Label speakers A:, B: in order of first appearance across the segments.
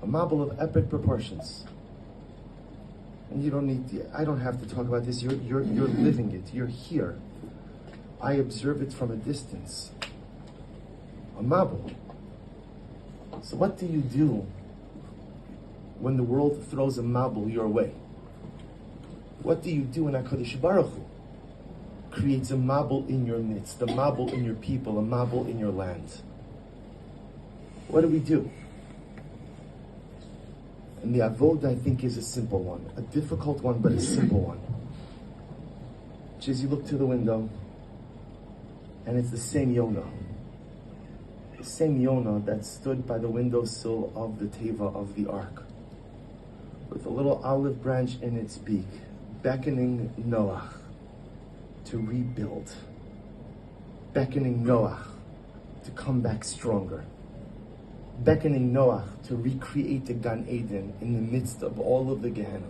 A: A mabul of epic proportions. And I don't have to talk about this, you're living it, you're here. I observe it from a distance. A mabul. So what do you do when the world throws a mabul your way? What do you do when HaKadosh Baruch Hu creates a mabul in your midst, a mabul in your people, a mabul in your land? What do we do? And the avod, I think, is a simple one. A difficult one, but a simple one. Which is, you look to the window, and it's the same Yonah. The same Yonah that stood by the windowsill of the Teva of the Ark, with a little olive branch in its beak, beckoning Noah to rebuild, beckoning Noah to come back stronger, beckoning Noah to recreate the Gan Eden in the midst of all of the Gehenna.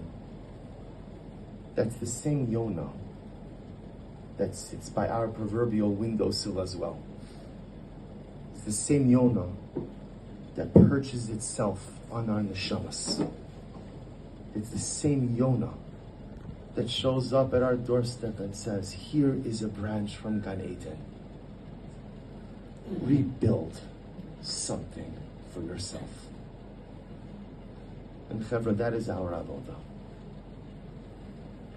A: That's the same Yonah that sits by our proverbial windowsill as well. It's the same Yonah that perches itself on our neshamas. It's the same Yonah that shows up at our doorstep and says, here is a branch from Gan Eden. Rebuild something for yourself. And Chevra, that is our avodah.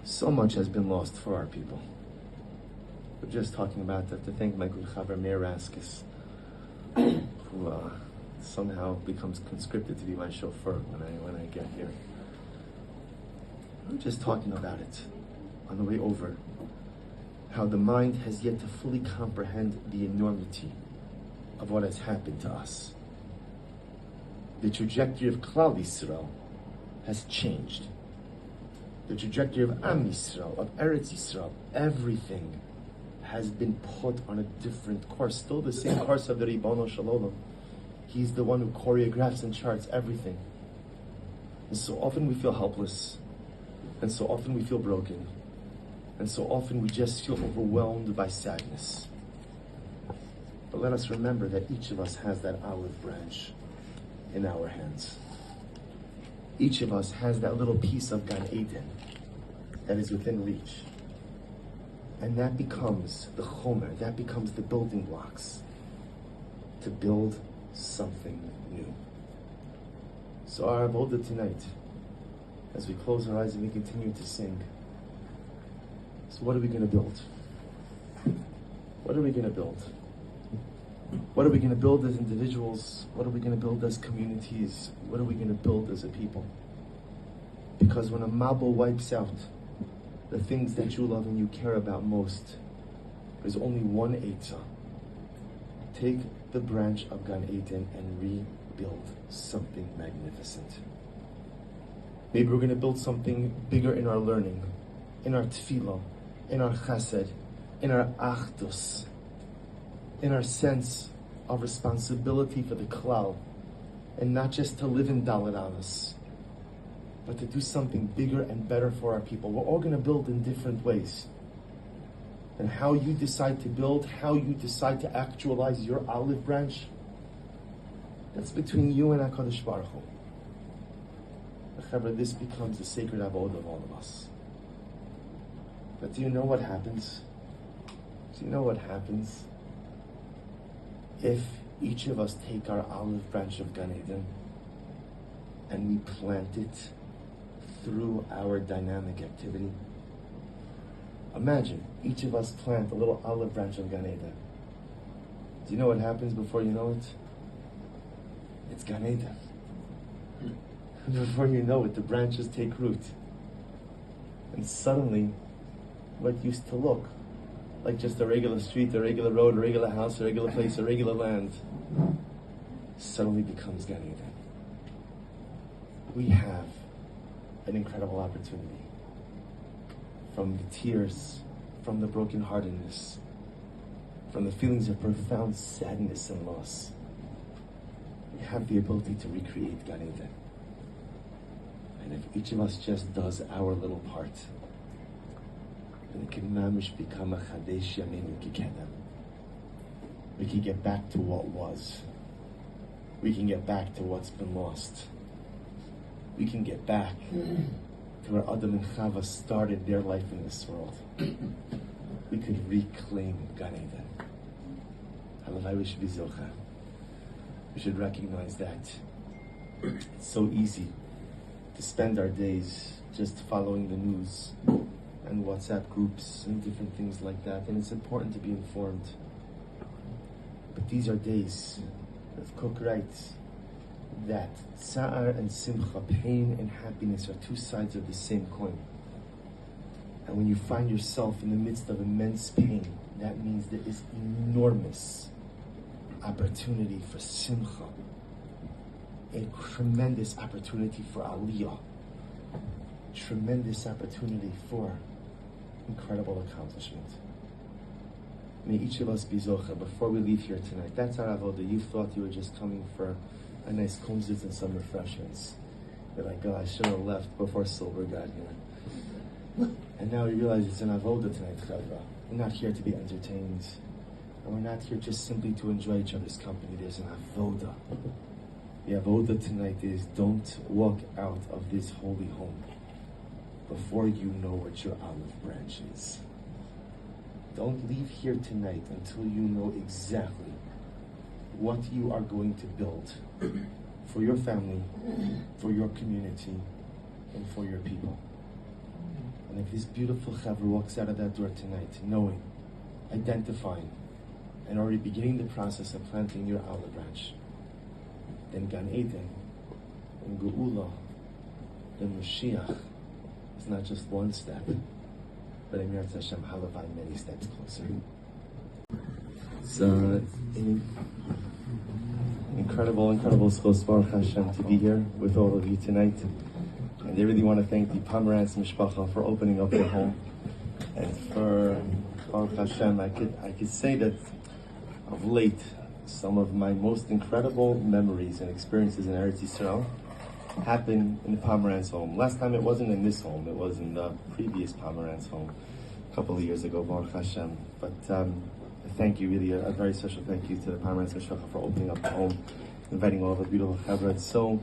A: So much has been lost for our people. We're just talking about that, to thank my good Chaver Meir Raskis, who somehow becomes conscripted to be my chauffeur when I get here. We're just talking about it on the way over, how the mind has yet to fully comprehend the enormity of what has happened to us. The trajectory of Klal Yisroel has changed. The trajectory of Am Yisrael, of Eretz Yisrael, everything has been put on a different course. Still the same course of the Ribono Shel Olam. He's the one who choreographs and charts everything. And so often we feel helpless. And so often we feel broken. And so often we just feel overwhelmed by sadness. But let us remember that each of us has that olive branch in our hands. Each of us has that little piece of Gan Eden that is within reach. And that becomes the chomer, that becomes the building blocks to build something new. So our avodah tonight, as we close our eyes and we continue to sing, so what are we going to build? What are we going to build? What are we going to build as individuals? What are we going to build as communities? What are we going to build as a people? Because when a mabul wipes out the things that you love and you care about most, there's only one eitzah. Take the branch of Gan Eden and rebuild something magnificent. Maybe we're going to build something bigger in our learning, in our tefillah, in our chesed, in our achdus, in our sense of responsibility for the klal, and not just to live in Dalet Avos, but to do something bigger and better for our people. We're all going to build in different ways. And how you decide to build, how you decide to actualize your olive branch, that's between you and HaKadosh Baruch Hu. This becomes the sacred avodah of all of us. But do you know what happens? Do you know what happens if each of us take our olive branch of Gan Eden and we plant it through our dynamic activity? Imagine each of us plant a little olive branch of Gan Eden. Do you know what happens before you know it? It's Gan Eden. Before you know it, the branches take root. And suddenly, what used to look like just a regular street, a regular road, a regular house, a regular place, a regular land, suddenly becomes Gan Eden. We have an incredible opportunity. From the tears, from the brokenheartedness, from the feelings of profound sadness and loss, we have the ability to recreate Gan Eden. And if each of us just does our little part, then it can mamish become a chadesh yameinu kikedem. We can get back to what was. We can get back to what's been lost. we can get back to where Adam and Chava started their life in this world. We could reclaim Gan Eden. Halavai, we should be zocha. We should recognize that it's so easy to spend our days just following the news and WhatsApp groups and different things like that, and it's important to be informed. But these are days, as Koch writes, that tsa'ar and simcha, pain and happiness, are two sides of the same coin. And when you find yourself in the midst of immense pain, that means there is enormous opportunity for simcha, a tremendous opportunity for aliyah, tremendous opportunity for incredible accomplishment. May each of us be zocha before we leave here tonight. That's our avodah. You thought you were just coming for a nice kumzitz and some refreshments. You're like, oh, I should have left before Silver got here. And now you realize it's an avodah tonight, Chavra. We're not here to be entertained. And we're not here just simply to enjoy each other's company. There's an avodah. The avodah tonight is, don't walk out of this holy home before you know what your olive branch is. Don't leave here tonight until you know exactly what you are going to build for your family, for your community, and for your people. And if this beautiful chavra walks out of that door tonight, knowing, identifying, and already beginning the process of planting your olive branch, then Gan Eden, and Geula, then Mashiach is not just one step, but Emir Hashem Halavai, many steps closer. It's incredible schos Baruch Hashem to be here with all of you tonight. And I really want to thank the Pomerantz Mishpacha for opening up their home. And for Baruch Hashem, I could say that of late, some of my most incredible memories and experiences in Eretz Yisrael happened in the Pomerantz home. Last time it wasn't in this home, it was in the previous Pomerantz home a couple of years ago, Baruch Hashem. But thank you, really, a very special thank you to the Pomerantz Mishpacha for opening up the home, inviting all the beautiful chavra. It's so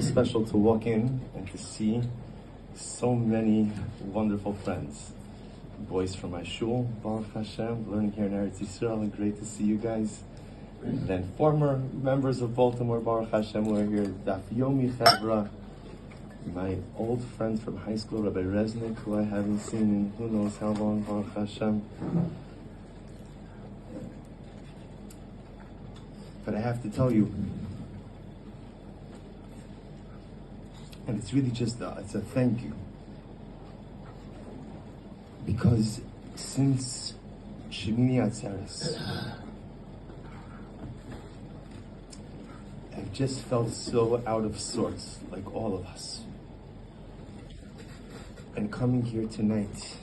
A: special to walk in and to see so many wonderful friends. Boys from my shul, Baruch Hashem, learning here in Eretz Yisrael, and great to see you guys. And then former members of Baltimore, Baruch Hashem, who are here. Daf Yomi Chavra, my old friend from high school, Rabbi Reznik, who I haven't seen in who knows how long, Baruch Hashem. But I have to tell you, and it's really just it's a thank you, because since Shemini Atzeres, I've just felt so out of sorts, like all of us. And coming here tonight,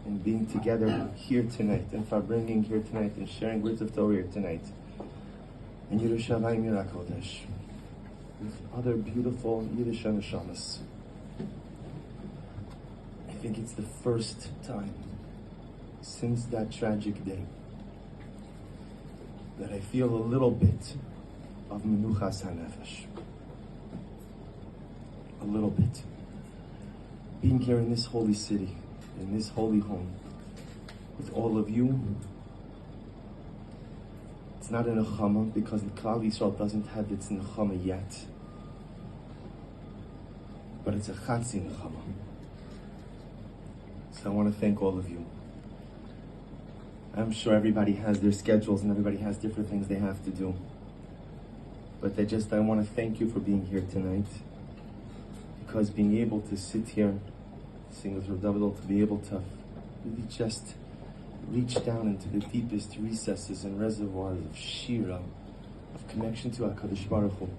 A: and being together here tonight, and for bringing here tonight, and sharing words of Torah here tonight, in Yerushalayim Yira Kodesh, with other beautiful Yiddish neshamas. I think it's the first time since that tragic day that I feel a little bit of menuchas hanefesh. A little bit. Being here in this holy city, in this holy home, with all of you. It's not a nechama because the Klal Yisrael doesn't have its nechama yet, but it's a chatzi nechama. So I want to thank all of you. I'm sure everybody has their schedules and everybody has different things they have to do. But I want to thank you for being here tonight, because being able to sit here, sing with Rav David, to be able to really just reach down into the deepest recesses and reservoirs of Shira, of connection to HaKadosh Baruch Hu.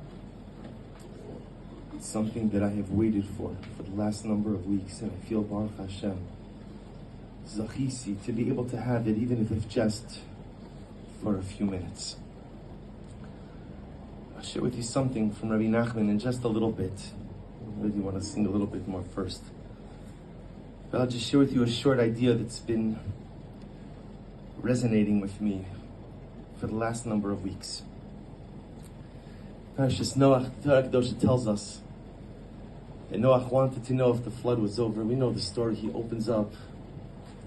A: It's something that I have waited for the last number of weeks, and I feel Baruch Hashem, Zachisi, to be able to have it, even if it's just for a few minutes. I'll share with you something from Rabbi Nachman in just a little bit. I really want to sing a little bit more first. But I'll just share with you a short idea that's been resonating with me for the last number of weeks. Parashas Noach, the Torah Kedosha tells us And Noach wanted to know if the flood was over. We know the story. He opens up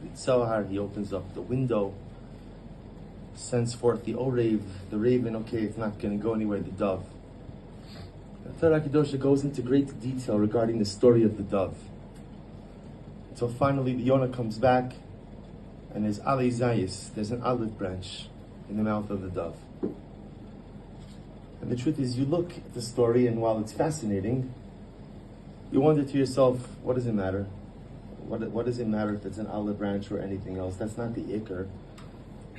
A: the Zohar, he opens up the window, sends forth the Orev, the raven. Okay, it's not going to go anywhere, the dove. The Torah Kedosha goes into great detail regarding the story of the dove. Until finally the Yonah comes back, and there's Ali Zayis, there's an olive branch in the mouth of the dove. And the truth is, you look at the story, and while it's fascinating, you wonder to yourself, what does it matter? What does it matter if it's an olive branch or anything else? That's not the ikr.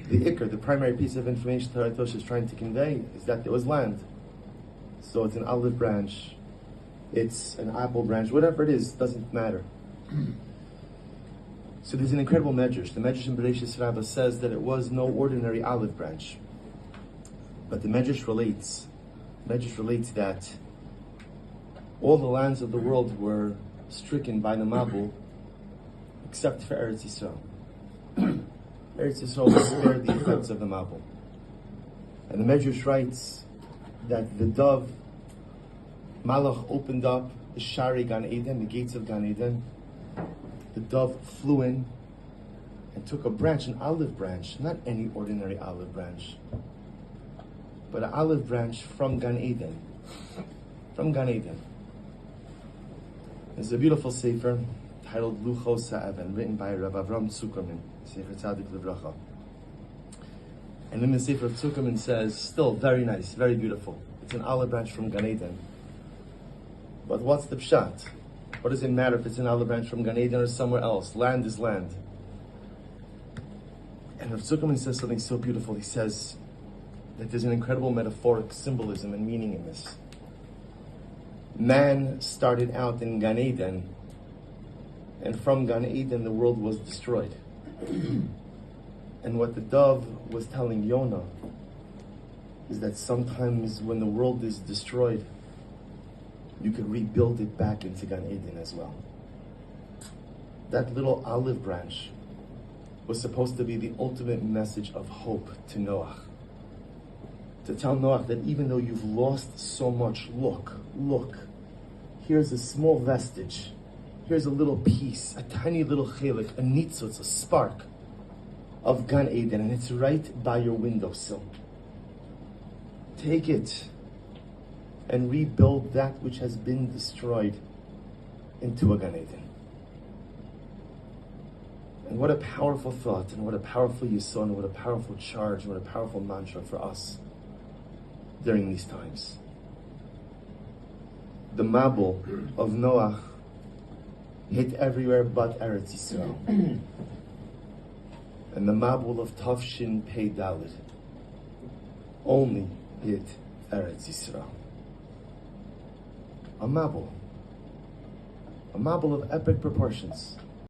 A: The ikr, the primary piece of information Torah Kedosha is trying to convey, is that there was land. So it's an olive branch, it's an apple branch, whatever it is, doesn't matter. So there's an incredible medrash. The medrash in Bereshis Rabbah says that it was no ordinary olive branch. But the medrash relates that all the lands of the world were stricken by the Mabul, except for Eretz Yisrael. Eretz Yisrael was spared the effects of the Mabul. And the medrash writes that the dove, Malach opened up the Shari Gan Eden, the gates of Gan Eden. The dove flew in and took a branch, an olive branch, not any ordinary olive branch, but an olive branch from Gan Eden. From Gan Eden. There's a beautiful sefer titled Luchos Ha'evan, written by Rav Avram Zuckerman, Sefer Tzadik Livracha. And in the sefer, Zuckerman says, still very nice, very beautiful. It's an olive branch from Gan Eden. But what's the pshat? What does it matter if it's an olive branch from Gan Eden or somewhere else? Land is land. And Rav Zuckerman says something so beautiful. He says that there's an incredible metaphoric symbolism and meaning in this. Man started out in Gan Eden, and from Gan Eden the world was destroyed. And what the dove was telling Yonah is that sometimes when the world is destroyed, you could rebuild it back into Gan Eden as well. That little olive branch was supposed to be the ultimate message of hope to Noach. To tell Noach that even though you've lost so much, look, here's a small vestige. Here's a little piece, a tiny little chelik, a nitzutz, a spark of Gan Eden, and it's right by your windowsill. Take it and rebuild that which has been destroyed into a Gan Eden. And what a powerful thought, and what a powerful yisod, and what a powerful charge, and what a powerful mantra for us during these times. The Mabul of Noach hit everywhere but Eretz Yisrael. And the Mabul of Tafshin Pei Dalet only hit Eretz Yisrael. A Mabul of epic proportions.